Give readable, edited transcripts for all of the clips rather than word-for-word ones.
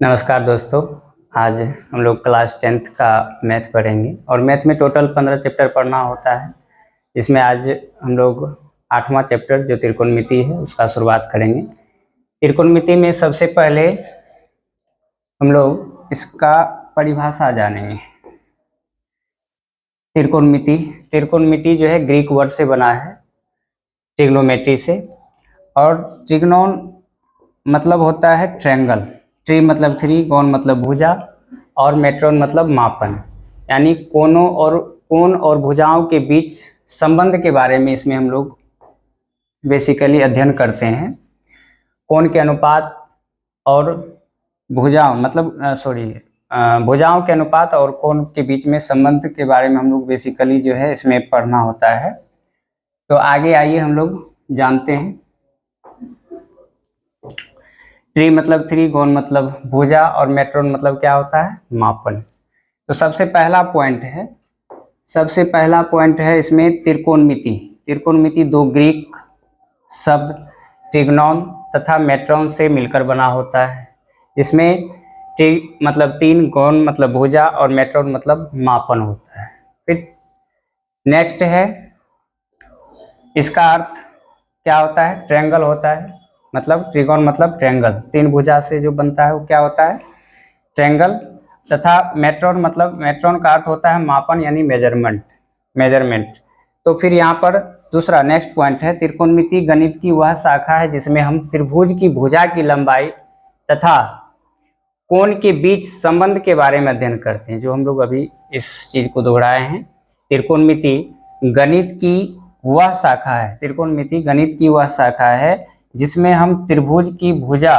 नमस्कार दोस्तों। आज हम लोग क्लास 10th का मैथ पढ़ेंगे और मैथ में टोटल 15 चैप्टर पढ़ना होता है। इसमें आज हम लोग 8वां चैप्टर जो त्रिकोणमिति है उसका शुरुआत करेंगे। त्रिकोणमिति में सबसे पहले हम लोग इसका परिभाषा जानेंगे। त्रिकोणमिति जो है ग्रीक वर्ड से बना है, ट्रिग्नोमेट्री से। और ट्रिग्नोन मतलब होता है ट्रायंगल, ट्री मतलब 3, गोन मतलब भुजा और मेट्रोन मतलब मापन, यानी कोण और भुजाओं के बीच संबंध के बारे में इसमें हम लोग बेसिकली अध्ययन करते हैं। कोण के अनुपात और भुजाओं के अनुपात और कोण के बीच में संबंध के बारे में हम लोग बेसिकली जो है इसमें पढ़ना होता है। तो आगे आइए हम लोग जानते हैं। ट्री मतलब 3, गोन मतलब भुजा और मेट्रोन मतलब क्या होता है, मापन। तो सबसे पहला पॉइंट है इसमें त्रिकोणमिति। त्रिकोणमिति दो ग्रीक शब्द ट्रिग्नोन तथा मेट्रोन से मिलकर बना होता है। इसमें ट्री मतलब 3, गोन मतलब भुजा और मेट्रोन मतलब मापन होता है। फिर नेक्स्ट है, इसका अर्थ क्या होता है, ट्रायंगल होता है। मतलब ट्रिगोन मतलब ट्रायंगल, 3 भुजा से जो बनता है वो क्या होता है, ट्रायंगल। तथा मेट्रोन मतलब मेट्रोन का अर्थ होता है मापन यानी मेजरमेंट। तो फिर यहाँ पर दूसरा नेक्स्ट पॉइंट है, त्रिकोणमिति गणित की वह शाखा है जिसमें हम त्रिभुज की भुजा की लंबाई तथा कोण के बीच संबंध के बारे में अध्ययन करते हैं, जो हम लोग अभी इस चीज को दोहराए हैं। त्रिकोणमिति गणित की वह शाखा है जिसमें हम त्रिभुज की भुजा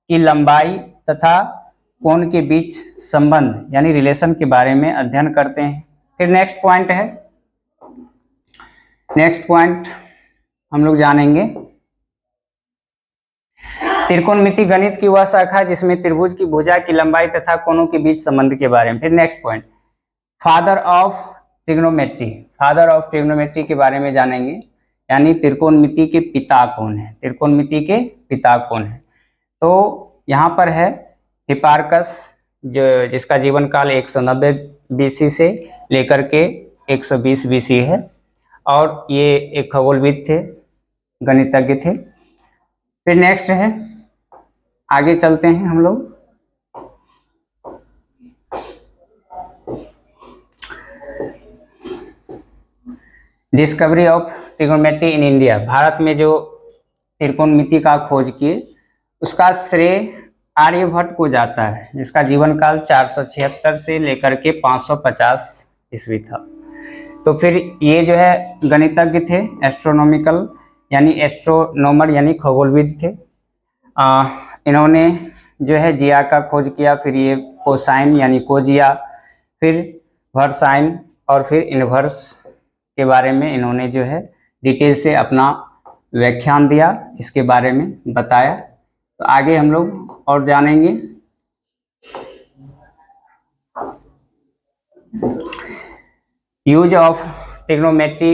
की लंबाई तथा कोण के बीच संबंध यानी रिलेशन के बारे में अध्ययन करते हैं। फिर नेक्स्ट पॉइंट हम लोग जानेंगे, त्रिकोणमिति गणित की वह शाखा है जिसमें त्रिभुज की भुजा की लंबाई तथा कोणों के बीच संबंध के बारे में। फिर next point, father of trigonometry के बारे में जानेंगे, यानी त्रिकोणमिति के पिता कौन है। तो यहाँ पर है हिपार्कस, जो जिसका जीवन काल 190 BC से लेकर के 120 BC है, और ये एक खगोलविद थे, गणितज्ञ थे। फिर नेक्स्ट है, आगे चलते हैं हम लोग। Discovery of trigonometry in India, Bharat में जो त्रिकोणमिति का खोज किए उसका श्रेय आर्यभट्ट को जाता है, जिसका जीवन काल 476 से लेकर के 550 ईस्वी था। तो फिर ये जो है गणितज्ञ थे, एस्ट्रोनॉमिकल यानी एस्ट्रोनॉमर यानी खगोलविद थे। इन्होंने जो है जिया का खोज किया, फिर ये कोसाइन यानी कोजिया, फिर वर्साइन और फिर इनवर्स के बारे में इन्होंने जो है डिटेल से अपना व्याख्यान दिया, इसके बारे में बताया। तो आगे हम लोग और जानेंगे। Use of trigonometry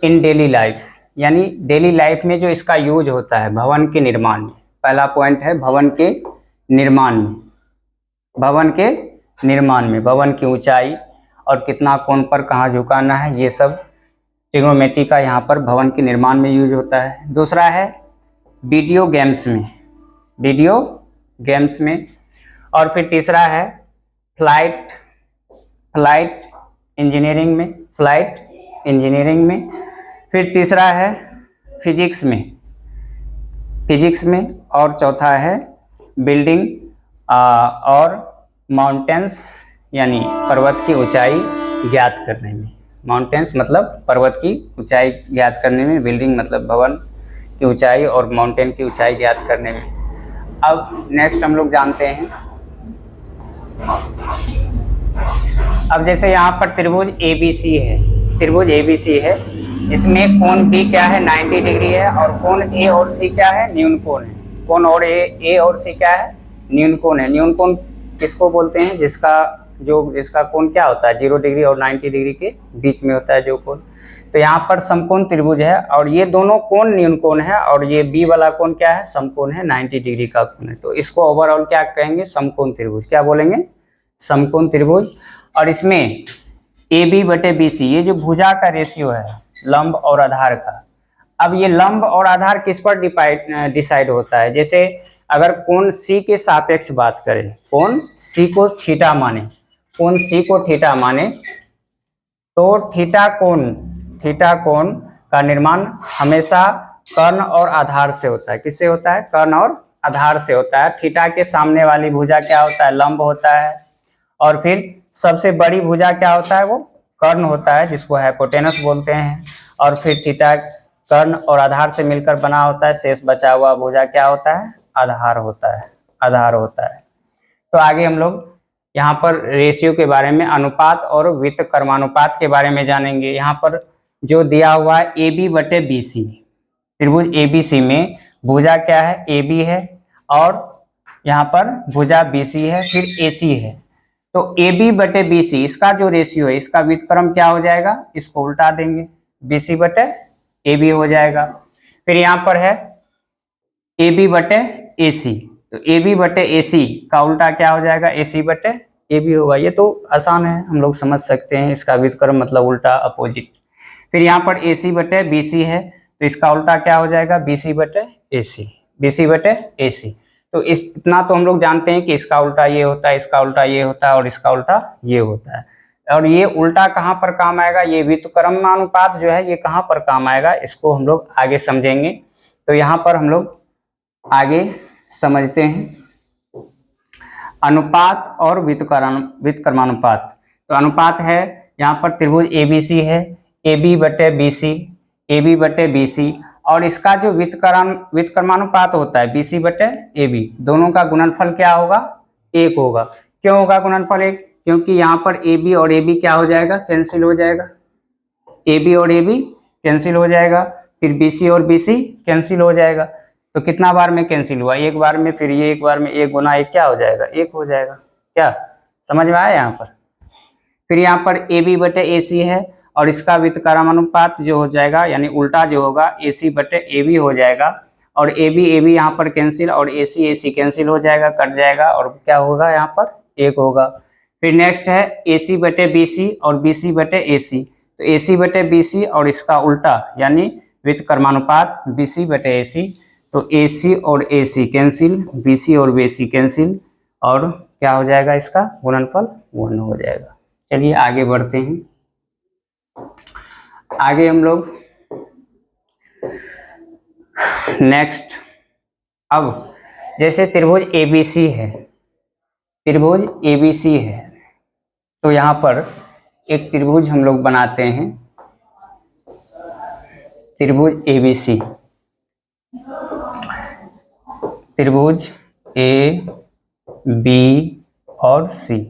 in daily life, यानी डेली लाइफ में जो इसका यूज होता है भवन के निर्माण में। पहला पॉइंट है भवन के निर्माण में भवन की ऊंचाई और कितना कोण पर कहाँ झुकाना है, ये सब ट्रिग्नोमेट्री का यहाँ पर भवन के निर्माण में यूज होता है। दूसरा है वीडियो गेम्स में। और फिर तीसरा है फ्लाइट इंजीनियरिंग में। फिर तीसरा है फिजिक्स में। और चौथा है बिल्डिंग और माउंटेन्स यानी पर्वत की ऊंचाई ज्ञात करने में। माउंटेन्स मतलब पर्वत की ऊंचाई ज्ञात करने में, बिल्डिंग मतलब भवन की ऊंचाई और माउंटेन की ऊंचाई ज्ञात करने में। अब नेक्स्ट हम लोग जानते हैं, अब जैसे यहाँ पर त्रिभुज ABC है, इसमें कोण B क्या है, 90 डिग्री है, और कोण A और C क्या है, न्यून कोण है। कोण और A और C क्या है, न्यून कोण है। न्यून कोण किसको बोलते हैं, जिसका कोण क्या होता है, 0 डिग्री और 90 डिग्री के बीच में होता है जो कोण। तो यहाँ पर समकोण त्रिभुज है और ये दोनों कोण न्यून कोण है और ये बी वाला कोण क्या है, समकोण है, 90 डिग्री का कोण है। तो इसको ओवरऑल क्या कहेंगे, समकोण त्रिभुज। क्या बोलेंगे, समकोण त्रिभुज। और इसमें ए बी बटे बी सी, ये जो भुजा का रेशियो है लंब और आधार का। अब ये लंब और आधार किस पर डिसाइड होता है, जैसे अगर कोण सी के सापेक्ष बात करें, कोण सी को थीटा माने, कोण सी को थीटा माने, तो थीटा कोण का निर्माण हमेशा कर्ण और आधार से होता है। किससे होता है, कर्ण और आधार से होता है। थीटा के सामने वाली भुजा क्या होता है, लंब होता है। और फिर सबसे बड़ी भुजा क्या होता है, वो कर्ण होता है, जिसको हाइपोटेनस बोलते हैं। और फिर थीटा कर्ण और आधार से मिलकर बना होता है, शेष बचा हुआ भुजा क्या होता है, आधार होता है, आधार होता है। तो आगे हम लोग यहाँ पर रेशियो के बारे में, अनुपात और वित्त कर्मानुपात के बारे में जानेंगे। यहाँ पर जो दिया हुआ है ए बी बटे बी सी, त्रिभुज ए बी सी में भुजा क्या है, ए बी है और यहाँ पर भुजा बी सी है, फिर ए सी है। तो ए बी बटे बी सी, इसका जो रेशियो है, इसका व्युत्क्रम क्या हो जाएगा, इसको उल्टा देंगे, बी सी बटे ए बी हो जाएगा। फिर यहाँ पर है ए बी बटे ए सी, तो ए बी बटे ए सी का उल्टा क्या हो जाएगा, ए सी बटे ए बी होगा। ये तो आसान है, हम लोग समझ सकते हैं, इसका व्युत्क्रम मतलब उल्टा, अपोजिट। फिर यहाँ पर ए सी बटे बी सी है, तो इसका उल्टा क्या हो जाएगा, बी सी बटे ए सी, बी सी बटे ए सी। तो इतना तो हम लोग जानते हैं कि इसका उल्टा ये होता है, इसका उल्टा ये होता है और इसका उल्टा ये होता है। और ये उल्टा कहाँ पर काम आएगा, ये व्युत्क्रमानुपात जो है ये कहाँ पर काम आएगा, इसको हम लोग आगे समझेंगे। तो यहाँ पर हम लोग आगे समझते हैं अनुपात और व्युत्क्रमानुपात। तो अनुपात है, यहाँ पर त्रिभुज एबीसी है, ए बी बटे बी सी, ए बी बटे बी सी, और इसका जो व्युत्क्रमानुपात होता है बी सी बटे ए बी, दोनों का गुणनफल क्या होगा, एक होगा। क्यों होगा गुणनफल एक, क्योंकि यहाँ पर ए बी और ए बी क्या हो जाएगा, कैंसिल हो जाएगा, ए बी और ए बी कैंसिल हो जाएगा, फिर बी सी और बी सी कैंसिल हो जाएगा। तो कितना बार में कैंसिल हुआ, एक बार में, फिर ये एक बार में, एक गुना एक क्या हो जाएगा, एक हो जाएगा। क्या समझ में आया यहाँ पर। फिर यहाँ पर ए बी बटे ए सी है और इसका व्युत्क्रमानुपात जो हो जाएगा, यानी उल्टा जो होगा, ए सी बटे ए बी हो जाएगा। और ए बी यहाँ पर कैंसिल और ए सी कैंसिल हो जाएगा, कट जाएगा, और क्या होगा यहाँ पर, एक होगा। फिर नेक्स्ट है ए सी बटे बी सी और बी सी बटे ए सी, तो ए सी बटे बी सी और इसका उल्टा यानी व्युत्क्रमानुपात बी सी बटे ए सी, तो ए सी और ए सी कैंसिल, बी सी और बी सी कैंसिल, और क्या हो जाएगा, इसका गुणनफल 1 हो जाएगा। चलिए आगे बढ़ते हैं। आगे हम लोग नेक्स्ट, अब जैसे त्रिभुज एबीसी है, त्रिभुज एबीसी है, तो यहाँ पर एक त्रिभुज हम लोग बनाते हैं, त्रिभुज एबीसी, त्रिभुज ए बी और सी।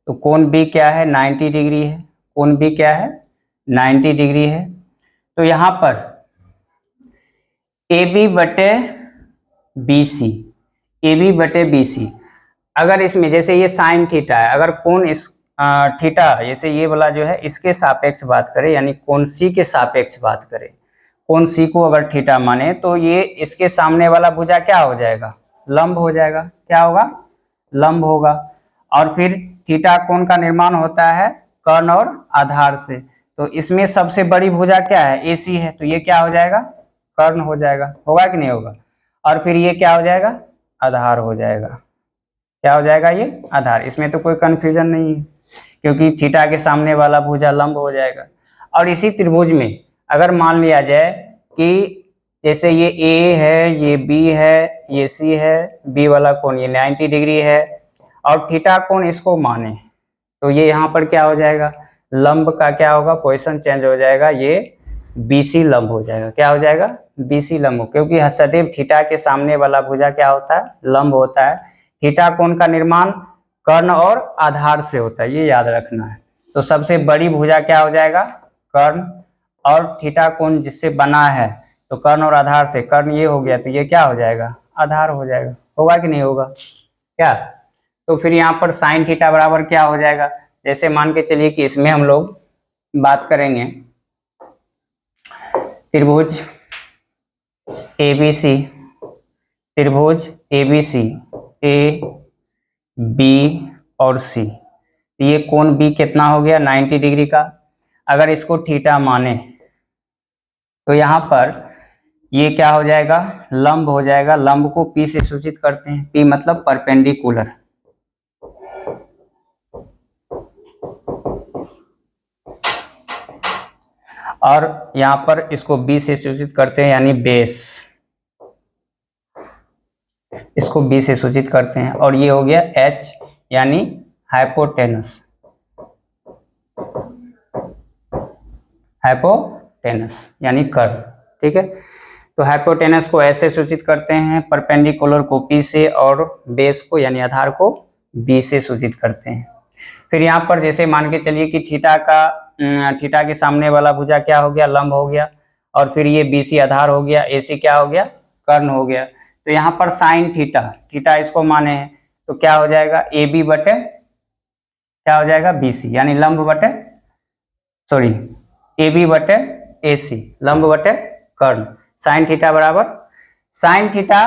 तो कोण बी क्या है, 90 डिग्री है, कोण बी क्या है, 90 डिग्री है। तो यहाँ पर ए बी बटे बी सी, ए बी बटे बी सी, अगर इसमें जैसे ये साइन थीटा है, अगर कोण इस थीटा जैसे ये वाला जो है इसके सापेक्ष बात करें, यानी कोण सी के सापेक्ष बात करें, कोण सी को अगर थीटा माने, तो ये इसके सामने वाला भुजा क्या हो जाएगा, लंब हो जाएगा। क्या होगा, लंब होगा। और फिर थीटा कोण का निर्माण होता है कर्ण और आधार से, तो इसमें सबसे बड़ी भुजा क्या है, ए सी है, तो ये क्या हो जाएगा, कर्ण हो जाएगा, होगा कि नहीं होगा। और फिर ये क्या हो जाएगा, आधार हो जाएगा। क्या हो जाएगा, ये आधार। इसमें तो कोई कंफ्यूजन नहीं है, क्योंकि थीटा के सामने वाला भुजा लंब हो जाएगा। और इसी त्रिभुज में अगर मान लिया जाए कि जैसे ये ए है, ये बी है, ये सी है, बी वाला कोण ये 90 डिग्री है, और थीटा कोण इसको माने, तो ये यहाँ पर क्या हो जाएगा, लंब का क्या होगा, पोजीशन चेंज हो जाएगा, ये बीसी लंब हो जाएगा। क्या हो जाएगा, बीसी लंब, क्योंकि सदैव थीटा के सामने वाला भुजा क्या होता है, लंब होता है। थीटा कोण का निर्माण कर्ण और आधार से होता है, ये याद रखना है। तो सबसे बड़ी भुजा क्या हो जाएगा, कर्ण, और थीटा कोण जिससे बना है, तो कर्ण और आधार से, कर्ण ये हो गया, तो ये क्या हो जाएगा, आधार हो जाएगा। होगा कि नहीं होगा, क्या। तो फिर यहाँ पर साइन थीटा बराबर क्या हो जाएगा, जैसे मान के चलिए कि इसमें हम लोग बात करेंगे त्रिभुज ABC, त्रिभुज ABC ए बी और सी, तो ये कोण बी कितना हो गया 90 डिग्री का। अगर इसको थीटा माने तो यहाँ पर ये क्या हो जाएगा, लंब हो जाएगा। लंब को P से सूचित करते हैं, P मतलब परपेंडिकुलर। और यहाँ पर इसको B से सूचित करते हैं यानी बेस, इसको B से सूचित करते हैं। और ये हो गया H यानी हाइपोटेनस, हाइपोटेनस यानी कर्व। ठीक है, तो हाइपोटेनस को ऐसे सूचित करते हैं, परपेंडिकुलर को P से और बेस को यानी आधार को B से सूचित करते हैं। फिर यहाँ पर जैसे मान के चलिए कि थीटा के सामने वाला भुजा क्या हो गया, लंब हो गया, और फिर ये BC आधार हो गया, AC क्या हो गया, कर्ण हो गया। तो यहाँ पर साइन थीटा इसको माने हैं, तो क्या हो जाएगा AB बटे क्या हो जाएगा BC, यानी लंब बटे AB बटे AC, लंब बटे कर्ण। साइन थीटा बराबर, साइन थीटा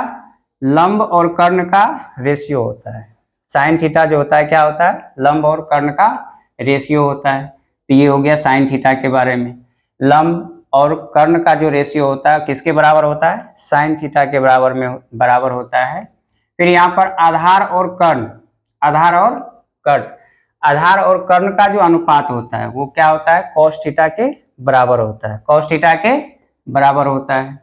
लंब और कर्ण का रेशियो होता है। साइन थीटा जो होता है क्या होता है, लंब और कर्ण का रेशियो होता है। तो ये हो गया साइन थीटा के बारे में। लंब और कर्ण का जो रेशियो होता है किसके बराबर होता है, साइन थीटा के बराबर होता है। फिर यहाँ पर आधार और कर्ण, आधार और कर्ण का जो अनुपात होता है वो क्या होता है, कॉस थीटा के बराबर होता है, कॉस थीटा के बराबर होता है।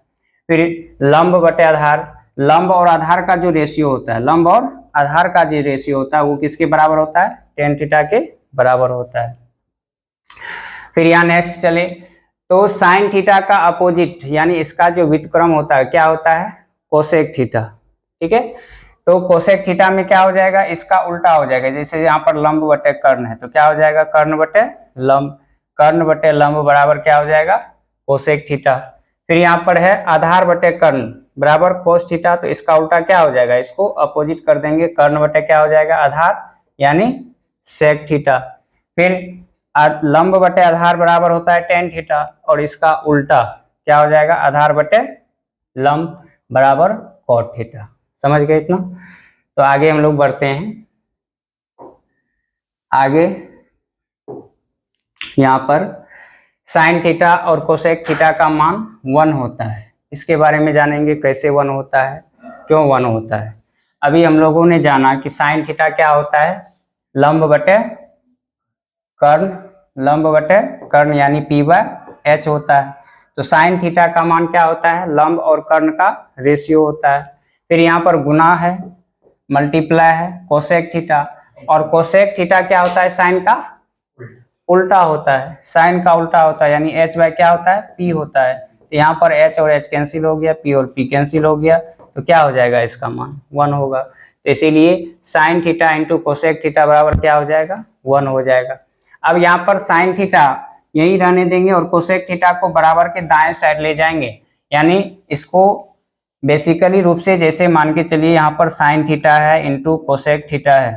फिर लंब बटे आधार, लंब और आधार का जो रेशियो होता है, लंब और आधार का जो रेशियो होता है वो किसके बराबर होता है, टेन थीटा के बराबर होता है। फिर यहाँ नेक्स्ट चले तो साइन थीटा का अपोजिट यानी इसका जो व्युत्क्रम होता है क्या होता है, कोसेक थीटा। ठीक है, तो कोसेक थीटा में क्या हो जाएगा, इसका उल्टा हो जाएगा। जैसे यहाँ पर लंब बटे कर्ण है तो क्या हो जाएगा, कर्ण बटे लंब बराबर क्या हो जाएगा, कोसेक थीटा। फिर यहाँ पर है आधार बटे कर्ण बराबर कोस थीटा, तो इसका उल्टा क्या हो जाएगा, इसको अपोजिट कर देंगे, कर्ण बटे क्या हो जाएगा, आधार यानी सेक थीटा। फिर लंब बटे आधार बराबर होता है टेन थीटा, और इसका उल्टा क्या हो जाएगा, आधार बटे लंब बराबर कॉट थीटा। समझ गए इतना। तो आगे हम लोग बढ़ते हैं। आगे यहाँ पर साइन थीटा और कोसेक थीटा का मान 1 होता है। इसके बारे में जानेंगे, कैसे 1 होता है, क्यों 1 होता है। अभी हम लोगों ने जाना कि साइन थीटा क्या होता है, लंब बटे कर्ण यानी P/H होता है। तो साइन थीटा का मान क्या होता है, लंब और कर्ण का रेशियो होता है। फिर यहाँ पर गुना है, मल्टीप्लाई है कोसेक थीटा, और कोसेक थीटा क्या होता है, साइन का उल्टा होता है, साइन का उल्टा होता है, यानी H बाय क्या होता है, P होता है। तो यहाँ पर H और H कैंसिल हो गया, P और P कैंसिल हो गया, तो क्या हो जाएगा, इसका मान 1 होगा। तो इसीलिए sine theta into cosec theta बराबर क्या हो जाएगा, 1 हो जाएगा। अब यहाँ पर साइन थीटा यही रहने देंगे और कोसेक थीटा को बराबर के दाएं साइड ले जाएंगे, यानी इसको बेसिकली रूप से जैसे मान के चलिए यहाँ पर साइन थीटा है इंटू कोसेक थीटा है,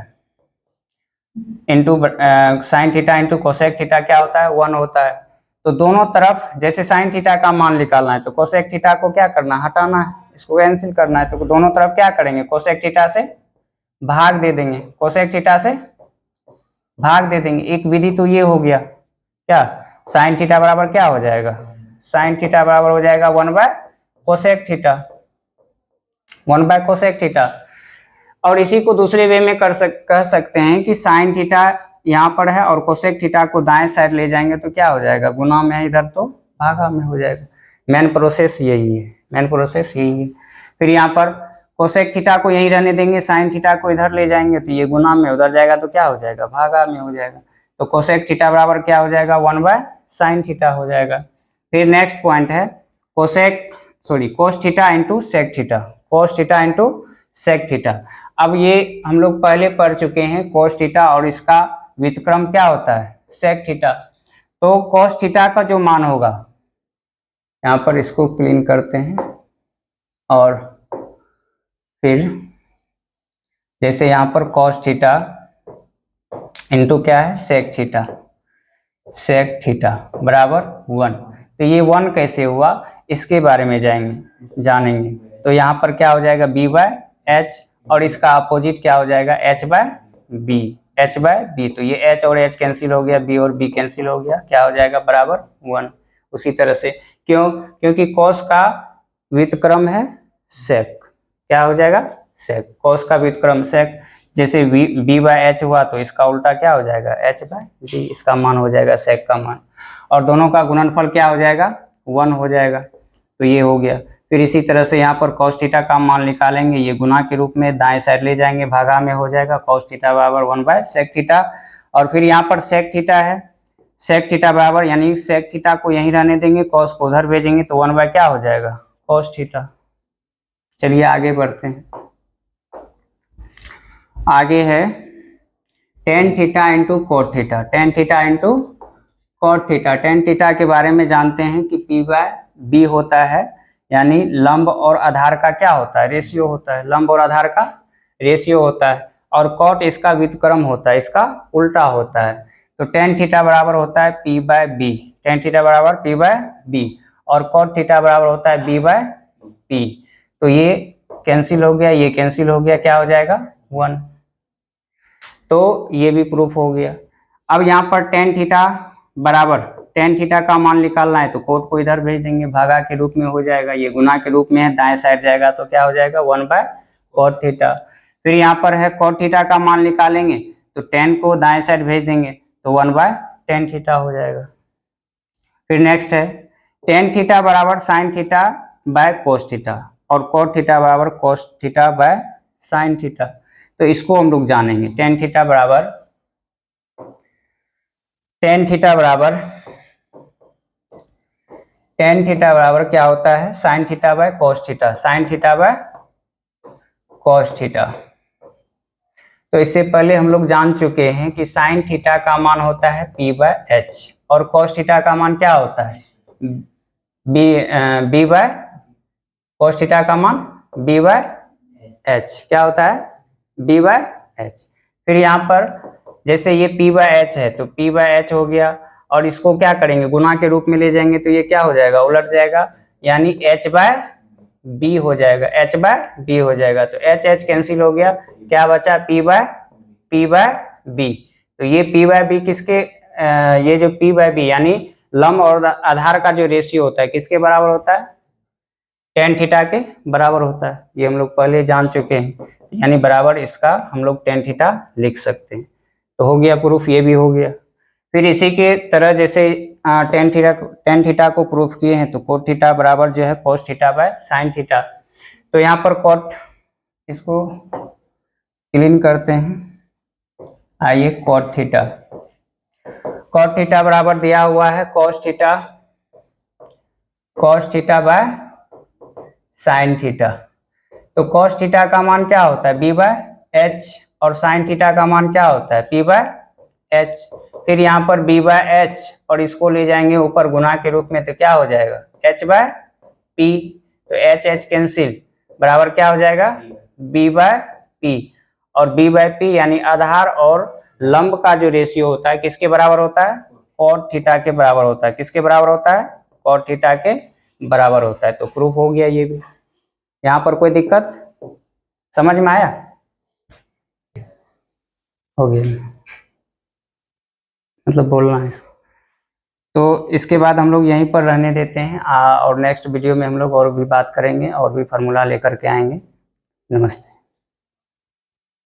into sine theta into cosec theta क्या होता है, 1 होता है। तो दोनों तरफ जैसे साइन थीटा का मान निकालना है तो कोसेक थीटा को क्या करना है, हटाना है, इसको कैंसिल करना है। तो दोनों तरफ क्या करेंगे, कोसेक थीटा से भाग दे देंगे, कोसेक थीटा से भाग दे देंगे। एक विधि तो ये हो गया, क्या साइन थीटा बराबर क्या हो जाएगा, साइन थीटा बराबर हो जाएगा 1 bye cosec theta, 1 bye cosec theta. और इसी को दूसरे वे में कह सकते हैं कि साइन थीटा यहाँ पर है और कोसेक थीटा को दाएं साइड ले जाएंगे तो क्या हो जाएगा, गुना में, इधर तो भागा में हो जाएगा। मेन प्रोसेस यही है, फिर यहाँ पर कोसेक थीटा को यही रहने देंगे, साइन थीटा को इधर ले जाएंगे तो ये गुना में, उधर जाएगा तो क्या हो जाएगा, भागा में हो जाएगा। तो कोसेक थीटा बराबर क्या हो जाएगा, 1 बाय साइन थीटा हो जाएगा। फिर नेक्स्ट पॉइंट है cos theta into sec theta, cos theta into sec theta. अब ये हम लोग पहले पढ़ चुके हैं कोस थीटा और इसका व्युत्क्रम क्या होता है, सेक थीटा। तो कोस थीटा का जो मान होगा, यहाँ पर इसको क्लीन करते हैं, और फिर जैसे यहाँ पर कॉस थीटा इंटू क्या है, सेक थीटा बराबर 1। तो ये 1 कैसे हुआ, इसके बारे में जानेंगे। तो यहाँ पर क्या हो जाएगा, बी बाय एच, और इसका अपोजिट क्या हो जाएगा, H by B, H by B. तो ये एच और एच कैंसिल हो गया, बी और बी कैंसिल हो गया, क्या हो जाएगा, बराबर 1। उसी तरह से क्यों, क्योंकि कॉस का व्युत्क्रम है सेक, क्या हो जाएगा, सेक, कॉस का व्युत्क्रम सेक। जैसे बी बाय एच हुआ तो इसका उल्टा क्या हो जाएगा, एच बाय बी, इसका मान हो जाएगा सेक का मान, और दोनों का गुणनफल क्या हो जाएगा, 1 हो जाएगा। तो ये हो गया। फिर इसी तरह से यहाँ पर कॉस थीटा का मान निकालेंगे, ये गुना के रूप में दाएं साइड ले जाएंगे, भागा में हो जाएगा कॉस थीटा बराबर 1 बाय सेक थीटा। और फिर यहाँ पर सेक थीटा है, सेक थीटा बराबर, यानी सेक थीटा को यहीं रहने देंगे, कॉस को उधर भेजेंगे, तो 1 बाय क्या हो जाएगा, कॉस थीटा। चलिए आगे बढ़ते हैं। आगे है tan theta into cot theta, tan theta into cot theta. Tan theta के बारे में जानते हैं कि पी बाय बी होता है, यानी लंब और आधार का क्या होता है, रेशियो होता है, लंब और आधार का रेशियो होता है, और कॉट इसका व्युत्क्रम होता है, इसका उल्टा होता है। तो टेन थीटा बराबर होता है P by B, tan theta बराबर पी बाय बी, और कॉट थीटा बराबर होता है बी बाय पी। तो ये कैंसिल हो गया, ये कैंसिल हो गया, क्या हो जाएगा, 1। तो ये भी प्रूफ हो गया। अब यहाँ पर टेन थीटा बराबर, टेन थीटा का मान निकालना है तो कोट को इधर भेज देंगे, भागा के रूप में हो जाएगा, ये गुना के रूप में है, दाएं साइड जाएगा तो क्या हो जाएगा, 1 बाय कोट थीटा। फिर यहाँ पर है कोट थीटा का मान निकालेंगे तो टेन को दाएं साइड भेज देंगे तो 1 बाय टेन थीटा हो जाएगा। फिर नेक्स्ट है टेन थीटा बराबर sine theta by cos theta, और कोट थीटा बराबर cos theta by sine theta. तो इसको हम लोग जानेंगे। टेन थीटा बराबर, टेन थीटा बराबर, टेन थीटा बराबर क्या होता है, sine theta by cos theta, sine theta by cos theta. तो इससे पहले हम लोग जान चुके हैं कि साइन थीटा का मान होता है पी बाय एच, और कोस थीटा का मान क्या होता है, बी बाय, कोस थीटा का मान बी बाय एच, क्या होता है, बी बाय एच। फिर यहाँ पर जैसे ये पी बाय एच है तो पी बाय एच हो गया, और इसको क्या करेंगे, गुना के रूप में ले जाएंगे तो ये क्या हो जाएगा, उलट जाएगा, यानी एच बाय बी हो जाएगा, एच बाय बी हो जाएगा। तो एच एच कैंसिल हो गया, क्या बचा, पी बाय बी। तो ये पी बाय बी किसके, ये जो पी बाय बी यानी लंब और आधार का जो रेशियो होता है किसके बराबर होता है, टेन थीटा के बराबर होता है। ये हम लोग पहले जान चुके हैं, यानी बराबर इसका हम लोग टेन थीटा लिख सकते हैं। तो हो गया प्रूफ, ये भी हो गया। फिर इसी के तरह जैसे टेन थीटा को प्रूफ किए हैं तो कोट थीटा बराबर जो है cos theta by sine theta. तो यहाँ पर कोट, इसको क्लीन करते हैं, आइए कोट थीटा, कोट थीटा बराबर दिया हुआ है cos theta by sine theta. तो कोस थीटा का मान क्या होता है, बी बाय एच, और साइन थीटा का मान क्या होता है, पी बाय एच। फिर यहाँ पर बी बाय एच और इसको ले जाएंगे ऊपर गुना के रूप में तो क्या हो जाएगा, एच बाय पी। तो एच एच कैंसिल, बराबर क्या हो जाएगा, बी बाय पी, और बी बाय पी यानी आधार और लंब का जो रेशियो होता है किसके बराबर होता है, कोट थीटा के बराबर होता है। किसके बराबर होता है, कोट थीटा के बराबर होता है। तो प्रूफ हो गया ये भी। यहाँ पर कोई दिक्कत, समझ में आया, हो गया, मतलब बोलना है। तो इसके बाद हम लोग यहीं पर रहने देते हैं, और नेक्स्ट वीडियो में हम लोग और भी बात करेंगे और भी फार्मूला लेकर के आएंगे। नमस्ते।